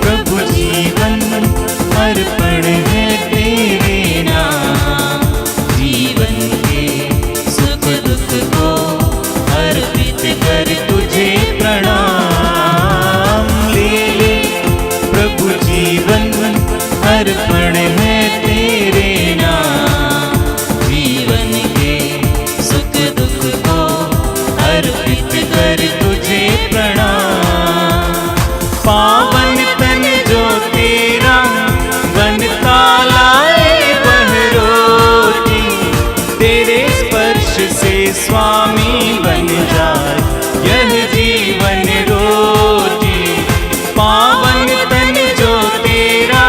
प्रभु जीवन अर्पण है तेरे नाम, जीवन के सुख दुख को अर्पित कर तुझे प्रणाम। ले प्रभु जीवन अर्पण है तेरे नाम, जीवन के सुख दुख को अर्पित कर तुझे प्रणाम। पावन तन जो तेरा बनता लाए वह रोटी, तेरे स्पर्श से स्वामी बन जाए यह जीवन रोटी। पावन तन जो तेरा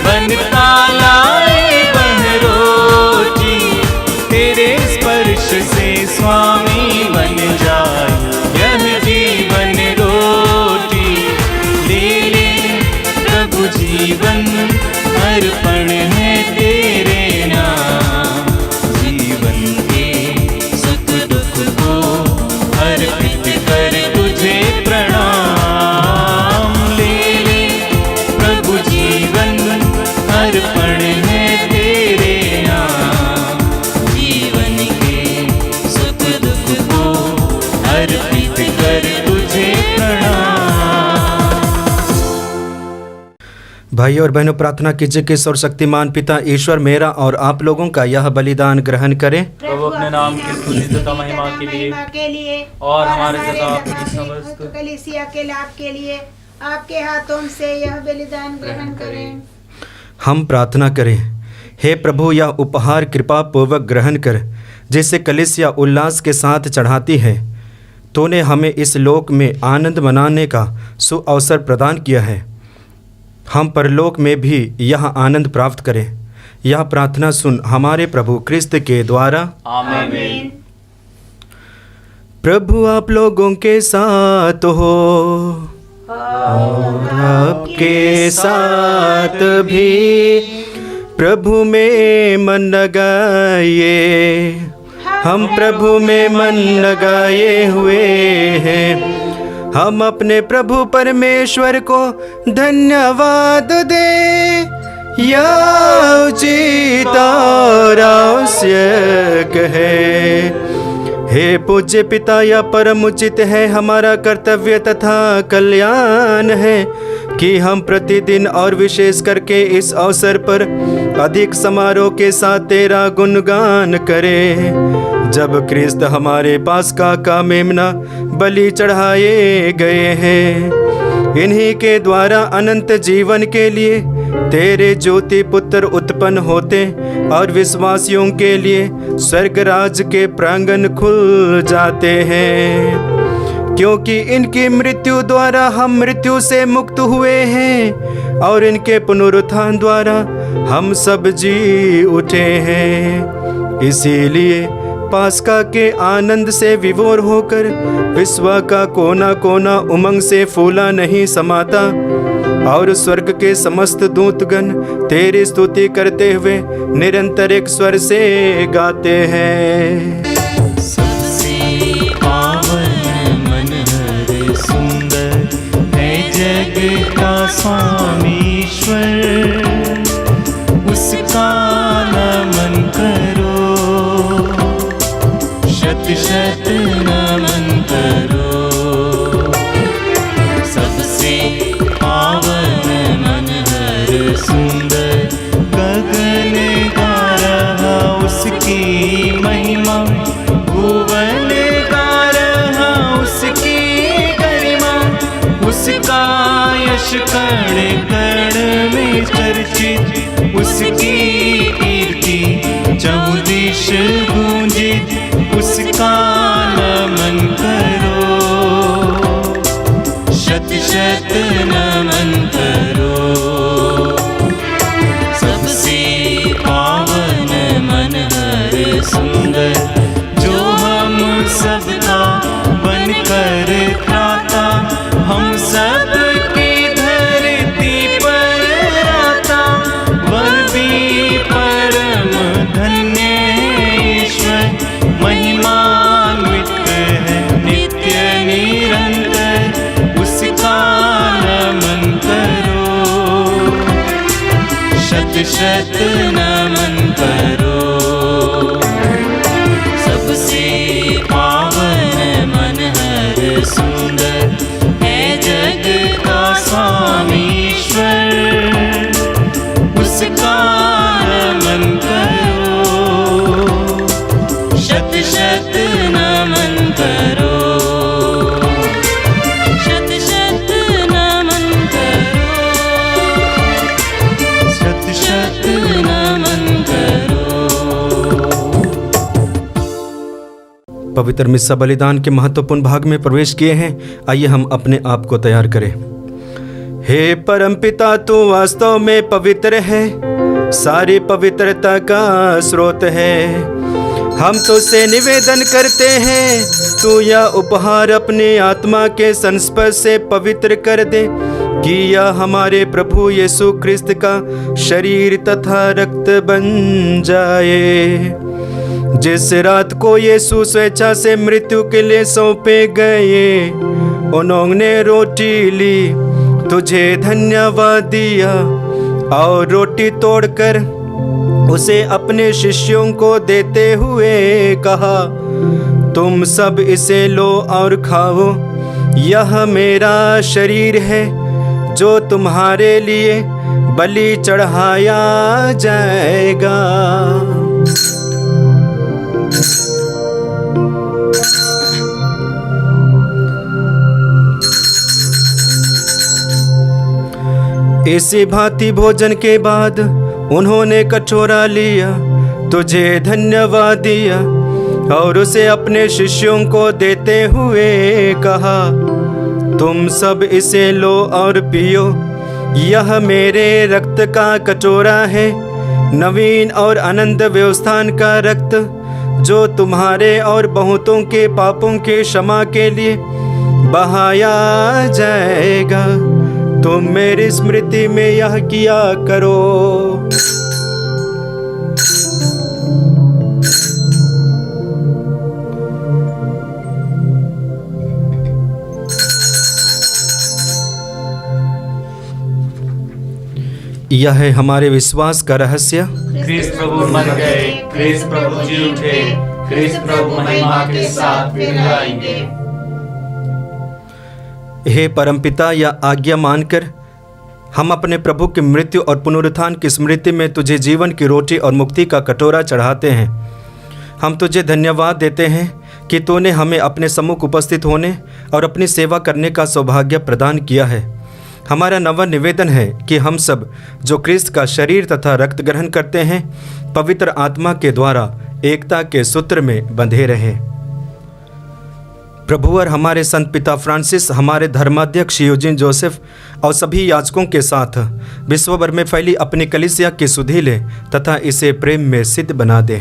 बनता लाए वह रोटी, तेरे स्पर्श से स्वामी बन जाए यह जीवन रोटी। प्रभु जीवन अर्पण है तेरे नाम, जीवन के सुख दुख को अर्पित कर तुझे प्रणाम। ले प्रभु जीवन अर्पण है तेरे नाम, जीवन के सुख दुख को अर्पित कर तुझे प्रणाम। भाई और बहनों, प्रार्थना कीजिए कि सर्वशक्तिमान पिता ईश्वर मेरा और आप लोगों का यह बलिदान ग्रहण करें। प्रभु अपने नाम की स्तुति तथा महिमा के लिए और हमारे तथा अपनी समस्त कलीसिया के लाभ के लिए आपके हाथों से यह बलिदान ग्रहण करें। हम प्रार्थना करें। हे प्रभु, यह उपहार कृपा पूर्वक ग्रहण कर, जिसे कलीसिया उल्लास के साथ चढ़ाती है। तूने हमें इस लोक में आनंद मनाने का सुअवसर प्रदान किया है। हम परलोक में भी यह आनंद प्राप्त करें। यह प्रार्थना सुन हमारे प्रभु क्रिस्त के द्वारा। आमीन। प्रभु आप लोगों के साथ हो और आपके साथ भी प्रभु में मन लगाइए। हम प्रभु में मन लगाए हुए हैं। हम अपने प्रभु परमेश्वर को धन्यवाद दें, यह उचित और आवश्यक है। हे पूज्य पिता, यह परम उचित है, हमारा कर्तव्य तथा कल्याण है कि हम प्रतिदिन और विशेष करके इस अवसर पर अधिक समारोह के साथ तेरा गुणगान करें। जब क्रिस्त हमारे पास्का का मेमना बलि चढ़ाए गए हैं, इन्हीं के द्वारा अनंत जीवन के लिए तेरे ज्योति पुत्र उत्पन्न होते और विश्वासियों के लिए स्वर्ग राज के प्रांगण खुल जाते हैं। क्योंकि इनकी मृत्यु द्वारा हम मृत्यु से मुक्त हुए हैं और इनके पुनरुत्थान द्वारा हम सब जी उठे हैं। इसीलिए पास्का के आनंद से विभोर होकर विश्व का कोना कोना उमंग से फूला नहीं समाता और स्वर्ग के समस्त दूतगण तेरी स्तुति करते हुए निरंतर एक स्वर से गाते हैं। सबसे पावन मनहर सुंदर है जग का स्वामीश्वर, उसका नमन करो, शत शत नमन करो। सबसे पावन मनहर सुंदर उसकी महिमा, भुवन गा रहा उसकी गरिमा, उसका यश कण कण में चर्चित, उसकी कीर्ति चहुदिश गूंजित, उसका नमन करो, शत शत नमन करो। सबसे पावन मनहर सुंदर, जो हम सबका बनकर त्राता, हम सब की धरती पर आता, वह भी परम धन्य है ईश्वर, महिमान्वित है नित्य निरंतर, उसका नमन करो, शत शत नमन करो। सबसे पावन मनहर सुंदर है जग का स्वामी ईश्वर, उसका नमन करो, शत शत नमन करो, शत शत नमन करो, शत शत नमन करो। पवित्र मिस्सा बलिदान के महत्वपूर्ण भाग में प्रवेश किए हैं। आइए हम अपने आप को तैयार करें। हे परमपिता, तू वास्तव में पवित्र है, सारी पवित्रता का स्रोत है। हम तुझसे निवेदन करते हैं, तू यह उपहार अपने आत्मा के संस्पर्श से पवित्र कर दे, कि यह हमारे प्रभु यीशु ख्रिस्त का शरीर तथा रक्त बन जाए। जिस रात को यीशु स्वेच्छा से मृत्यु के लिए सौंपे गए, उन्होंने रोटी ली, तुझे धन्यवाद दिया और रोटी तोड़कर उसे अपने शिष्यों को देते हुए कहा, तुम सब इसे लो और खाओ, यह मेरा शरीर है जो तुम्हारे लिए बलि चढ़ाया जाएगा। इसी भांति भोजन के बाद उन्होंने कटोरा लिया, तुझे धन्यवाद दिया और उसे अपने शिष्यों को देते हुए कहा, तुम सब इसे लो और पियो, यह मेरे रक्त का कटोरा है, नवीन और अनंत व्यवस्थान का रक्त, जो तुम्हारे और बहुतों के पापों के क्षमा के लिए बहाया जाएगा। तुम मेरी स्मृति में यह किया करो। यह है हमारे विश्वास का रहस्य। ख्रिस्त प्रभु मर गए, ख्रिस्त प्रभु जी उठे, ख्रिस्त प्रभु महिमा के साथ फिर आएंगे। हे परमपिता, यह आज्ञा मानकर हम अपने प्रभु की मृत्यु और पुनरुत्थान की स्मृति में तुझे जीवन की रोटी और मुक्ति का कटोरा चढ़ाते हैं। हम तुझे धन्यवाद देते हैं कि तूने हमें अपने सम्मुख उपस्थित होने और अपनी सेवा करने का सौभाग्य प्रदान किया है। हमारा नवा निवेदन है कि हम सब जो क्रिस्त का शरीर तथा रक्त ग्रहण करते हैं, पवित्र आत्मा के द्वारा एकता के सूत्र में बंधे रहें। प्रभु और हमारे संत पिता फ्रांसिस, हमारे धर्माध्यक्ष यूजिन जोसेफ और सभी याजकों के साथ विश्व भर में फैली अपनी कलीसिया की सुधि ले तथा इसे प्रेम में सिद्ध बना दे।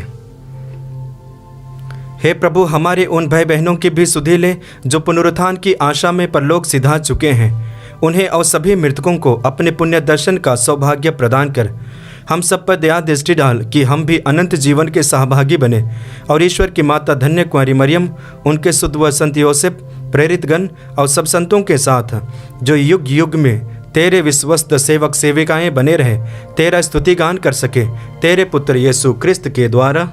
हे प्रभु, हमारे उन भाई बहनों की भी सुधि ले जो पुनरुत्थान की आशा में परलोक सिधा चुके हैं। उन्हें और सभी मृतकों को अपने पुण्य दर्शन का सौभाग्य प्रदान कर हम सब पर दया दृष्टि डाल कि हम भी अनंत जीवन के सहभागी बने और ईश्वर की माता धन्य कुंवारी मरियम, उनके शुद्ध व संत योसेफ, प्रेरित गण और सब संतों के साथ जो युग युग में तेरे विश्वस्त सेवक सेविकाएं बने रहे, तेरा स्तुति गान कर सके, तेरे पुत्र यीशु ख्रिस्त के द्वारा।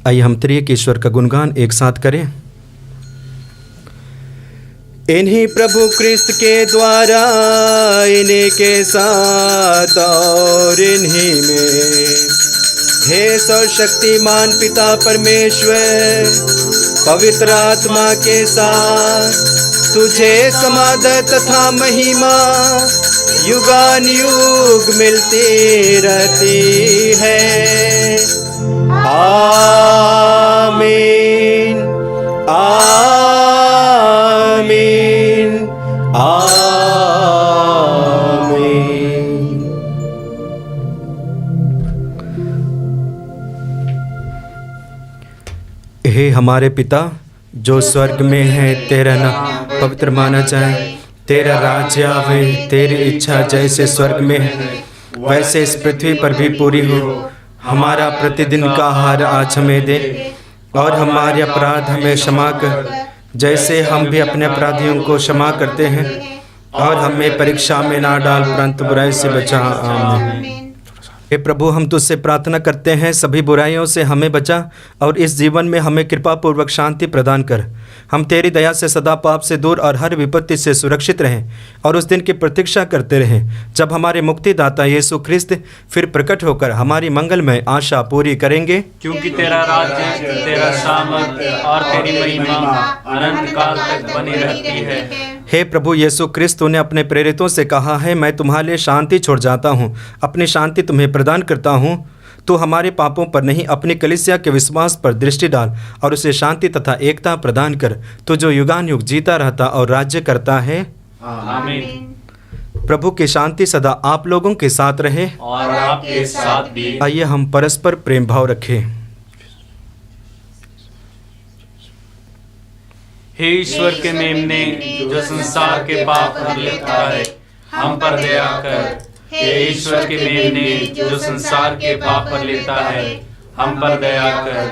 आइए हम त्रिएक ईश्वर का गुणगान एक साथ करें। इन्हीं प्रभु क्रिस्त के द्वारा, इन्हीं के साथ और इन्हीं में, हे सर्वशक्तिमान पिता परमेश्वर, पवित्र आत्मा के साथ तुझे समाधि तथा महिमा युगानुयुग मिलती रहती है। आमीन, आमीन, आमीन। हे हमारे पिता जो स्वर्ग में है, तेरा नाम पवित्र माना जाए, तेरा राज्य आवे, तेरी इच्छा जैसे स्वर्ग में है वैसे इस पृथ्वी पर भी पूरी हो। हमारा प्रतिदिन का आहार आज हमें दे, और हमारे अपराध हमें क्षमा कर, जैसे हम भी अपने अपराधियों को क्षमा करते हैं, और हमें परीक्षा में ना डाल, परंतु बुराई से बचा। आमीन। हे प्रभु, हम तुझसे प्रार्थना करते हैं, सभी बुराइयों से हमें बचा, और इस जीवन में हमें कृपा पूर्वक शांति प्रदान कर। हम तेरी दया से सदा पाप से दूर और हर विपत्ति से सुरक्षित रहें, और उस दिन की प्रतीक्षा करते रहें जब हमारे मुक्तिदाता यीशु ख्रिस्त फिर प्रकट होकर हमारी मंगलमय आशा पूरी करेंगे। क्योंकि तेरा राज्य, तेरा सामर्थ्य और तेरी महिमा अनंत काल तक बनी रहती है। हे प्रभु यीशु क्रिस्त, तूने अपने प्रेरितों से कहा है, मैं तुम्हारे लिए शांति छोड़ जाता हूँ, अपनी शांति तुम्हें प्रदान करता हूँ। तू हमारे पापों पर नहीं, अपनी कलीसिया के विश्वास पर दृष्टि डाल और उसे शांति तथा एकता प्रदान कर, तू जो युगानुयुग जीता रहता और राज्य करता है। आमीन। प्रभु की शांति सदा आप लोगों के साथ रहे, और आपके साथ भी। आइए हम परस्पर प्रेम भाव रखें। हे ईश्वर के मेमने, जो संसार के पाप हर लेता है, हम पर दया कर। हे ईश्वर के मेमने, जो संसार के पाप हर लेता है, हम पर दया कर।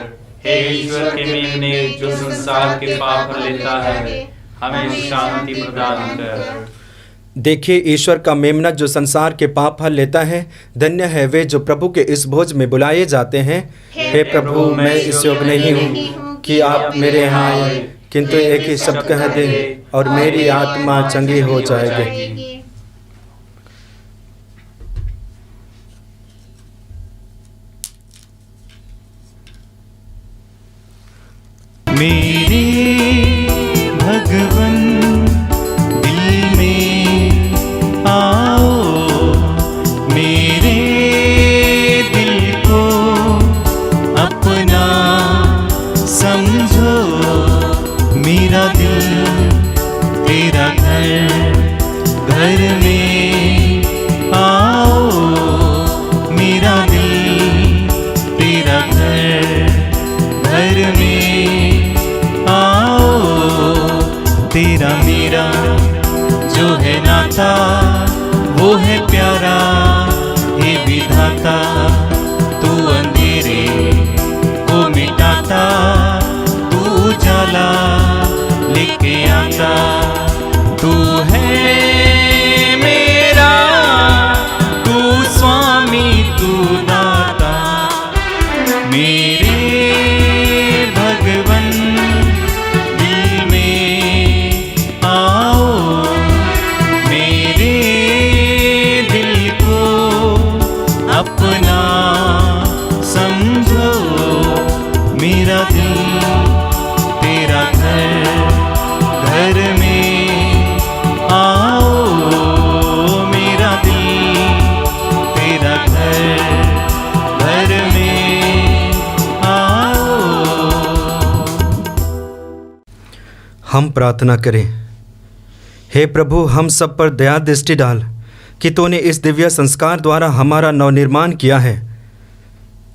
हे ईश्वर के मेमने, जो संसार के पाप हर लेता है, हमें शांति प्रदान कर। देखिए, ईश्वर का मेमना जो संसार के पाप हल लेता है। धन्य है वे जो प्रभु के इस भोज में बुलाए जाते हैं। हे प्रभु, मैं इस योग्य नहीं हूँ कि आप मेरे यहाँ आए, किंतु एक ही शब्द कह दे और मेरी आत्मा चंगी हो जाएगी। मेरे भगवन दिल में आओ, मेरे दिल को अपना समझो। मेरा दिल तेरा घर, घर में आओ। मेरा दिल तेरा घर, घर में आओ। तेरा मेरा जो है नाता, वो है प्यारा। हे विधाता, तू अंधेरे को मिटाता, तू उजाला लेके आता। तू है मेरा, तू स्वामी, तू दाता। मेरे भगवन दिल में आओ, मेरे दिल को अपना समझो। मेरा दिल तेरा घर, घर में आओ। मेरा दिल तेरा घर, घर में आओ। हम प्रार्थना करें। हे प्रभु, हम सब पर दया दृष्टि डाल कि तूने इस दिव्य संस्कार द्वारा हमारा नवनिर्माण किया है।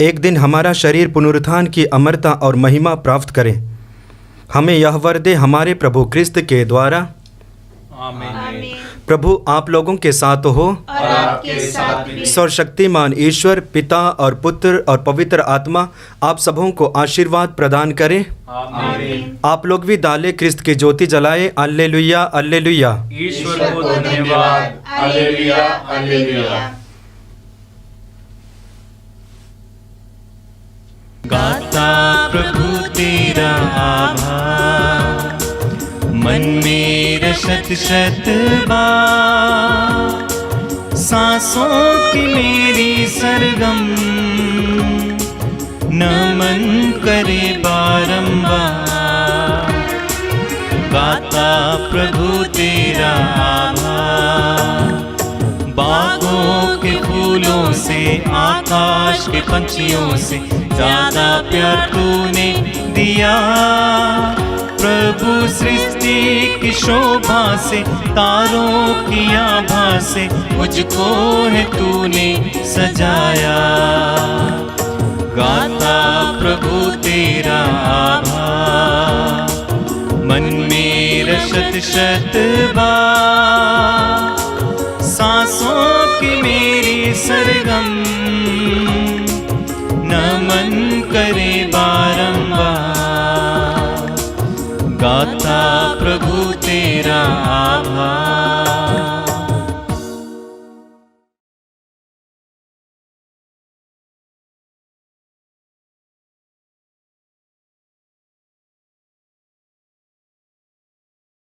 एक दिन हमारा शरीर पुनरुत्थान की अमरता और महिमा प्राप्त करे। हमें यह वर दे हमारे प्रभु क्रिस्त के द्वारा। आमीन। प्रभु आप लोगों के साथ हो, और आपके साथ भी। सर्वशक्तिमान ईश्वर पिता और पुत्र और पवित्र आत्मा आप सबों को आशीर्वाद प्रदान करें। आमीन। आप लोग भी डाले क्रिस्त की ज्योति जलाए। Alleluia, alleluia. ईश्वर को धन्यवाद। Hallelujah, hallelujah. गाता प्रभु तेरा आभार, मन में शत शत बार, सांसों की मेरी सरगम नमन करे बारंबार। गाता प्रभु तेरा आभार, बागों के फूलों से, आकाश के पंछियों से ज्यादा प्यार तूने दिया। प्रभु सृष्टि की शोभा से, तारों की आभा से मुझको है तूने सजाया। गाता प्रभु तेरा आभार, मन मेरा शत शत बार, सांसों की मेरी सरगम नमन करे बारंबार। गाता प्रभु तेरा आभार।